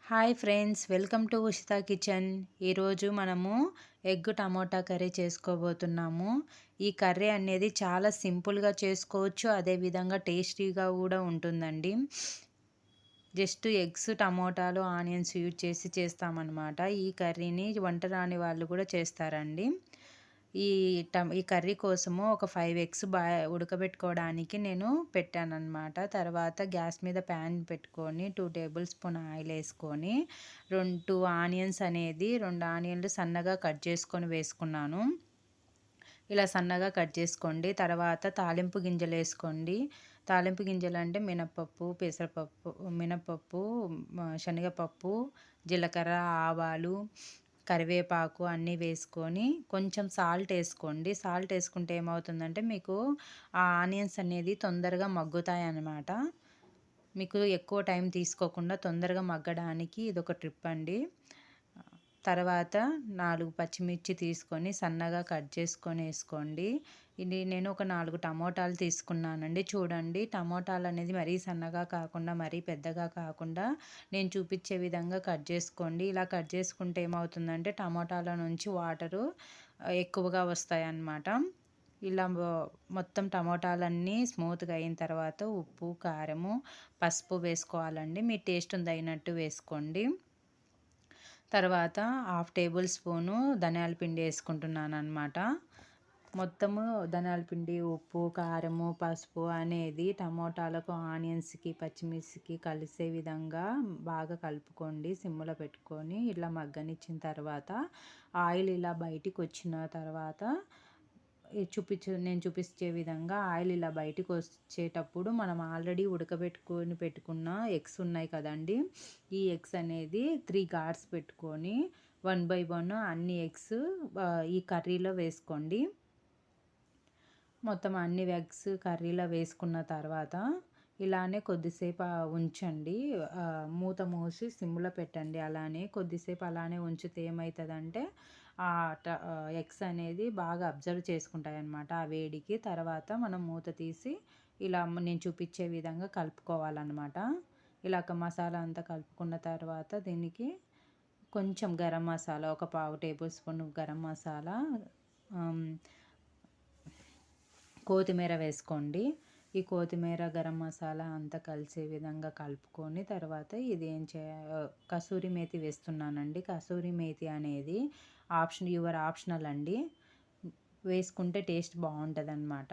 Hi friends, welcome to Ushita kitchen. ఈరోజు మనము egg tomato curry చేసుకోబోతున్నాము. ఈ కర్రీ అనేది చాలా సింపుల్గా చేసుకోవచ్చు, అదేవిధంగా టేస్టీగా కూడా ఉంటుందండి. జస్ట్ ఎగ్స్, టమోటాలు, ఆనియన్స్ యూజ్ చేసి చేస్తామన్నమాట. ఈ కర్రీని వంట రాని వాళ్ళు కూడా చేస్తారండి. ఈ ఈ కర్రీ కోసము ఒక 5 ఎగ్స్ ఉడకబెట్టుకోవడానికి నేను పెట్టానన్నమాట. తర్వాత గ్యాస్ మీద ప్యాన్ పెట్టుకొని 2 టేబుల్ స్పూన్ ఆయిల్ వేసుకొని 2 ఆనియన్స్ అనేది 2 ఆనియన్లు సన్నగా కట్ చేసుకొని వేసుకున్నాను. ఇలా సన్నగా కట్ చేసుకోండి. తర్వాత తాలింపు గింజలు వేసుకోండి. తాలింపు గింజలు అంటే మినపప్పు, పెసరపప్పు, మినపప్పు, శనగపప్పు, జీలకర్ర, ఆవాలు, కరివేపాకు అన్నీ వేసుకొని కొంచెం సాల్ట్ వేసుకోండి. సాల్ట్ వేసుకుంటే ఏమవుతుందంటే మీకు ఆ ఆనియన్స్ అనేది తొందరగా మగ్గుతాయి అన్నమాట. మీకు ఎక్కువ టైం తీసుకోకుండా తొందరగా మగ్గడానికి ఇదొక ట్రిప్ అండి. తర్వాత 4 పచ్చిమిర్చి తీసుకొని సన్నగా కట్ చేసుకొని వేసుకోండి. ఇది నేను ఒక 4 టమోటాలు తీసుకున్నానండి. చూడండి, టమోటాలు అనేది మరీ సన్నగా కాకుండా మరీ పెద్దగా కాకుండా నేను చూపించే విధంగా కట్ చేసుకోండి. ఇలా కట్ చేసుకుంటే ఏమవుతుందంటే టమోటాల నుంచి వాటరు ఎక్కువగా వస్తాయి అన్నమాట. ఇలా మొత్తం టమోటాలన్నీ స్మూత్గా అయిన తర్వాత ఉప్పు, కారము, పసుపు వేసుకోవాలండి. మీ టేస్ట్ తగినట్టు వేసుకోండి. తర్వాత 1/2 టేబుల్ స్పూను ధనియాల పిండి వేసుకుంటున్నాను అనమాట. మొత్తము ధనియాల పిండి, ఉప్పు, కారము, పసుపు అనేది టమోటాలకు, ఆనియన్స్కి, పచ్చిమిర్చికి కలిసే విధంగా బాగా కలుపుకోండి. సిమ్లో పెట్టుకొని ఇలా మగ్గనిచ్చిన తర్వాత ఆయిల్ ఇలా బయటికి వచ్చిన తర్వాత నేను చూపించే విధంగా ఆయిల్ ఇలా బయటకు వచ్చేటప్పుడు మనం ఆల్రెడీ పెట్టుకున్న ఎగ్స్ ఉన్నాయి కదండి. ఈ ఎగ్స్ అనేది 3 గార్డ్స్ పెట్టుకొని 1 బై 1 అన్ని ఎగ్స్ ఈ కర్రీలో వేసుకోండి. మొత్తం అన్ని ఎగ్స్ కర్రీలో వేసుకున్న తర్వాత ఇలానే కొద్దిసేపు ఉంచండి. మూత మూసి సిమ్లో పెట్టండి. అలానే కొద్దిసేపు అలానే ఉంచితే ఏమవుతుందంటే ఎగ్స్ అనేది బాగా అబ్జర్వ్ చేసుకుంటాయి అన్నమాట ఆ వేడికి. తర్వాత మనం మూత తీసి ఇలా నేను చూపించే విధంగా కలుపుకోవాలన్నమాట. ఇలా మసాలా అంతా కలుపుకున్న తర్వాత దీనికి కొంచెం గరం మసాలా, ఒక 1/2 టేబుల్ స్పూన్ గరం మసాలా, కొత్తిమీర వేసుకోండి. ఈ కొత్తిమీర, గరం మసాలా అంతా కలిసే విధంగా కలుపుకొని తర్వాత ఇది కసూరి మేతి వేస్తున్నానండి. కసూరి మేతి అనేది యువర్ ఆప్షనల్ అండి. వేసుకుంటే టేస్ట్ బాగుంటుంది అన్నమాట.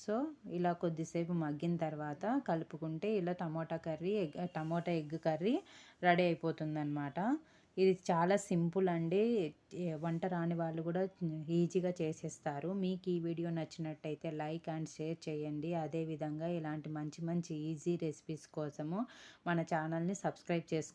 సో ఇలా కొద్దిసేపు మగ్గిన తర్వాత కలుపుకుంటే ఇలా టమోటా ఎగ్ కర్రీ రెడీ అయిపోతుందన్నమాట. ఇది చాలా సింపుల్ అండి. వంట రాని వాళ్ళు కూడా ఈజీగా చేసేస్తారు. మీకు ఈ వీడియో నచ్చినట్టయితే లైక్ అండ్ షేర్ చేయండి. అదేవిధంగా ఇలాంటి మంచి మంచి ఈజీ రెసిపీస్ కోసము మన ఛానల్ని సబ్స్క్రైబ్ చేసుకోండి.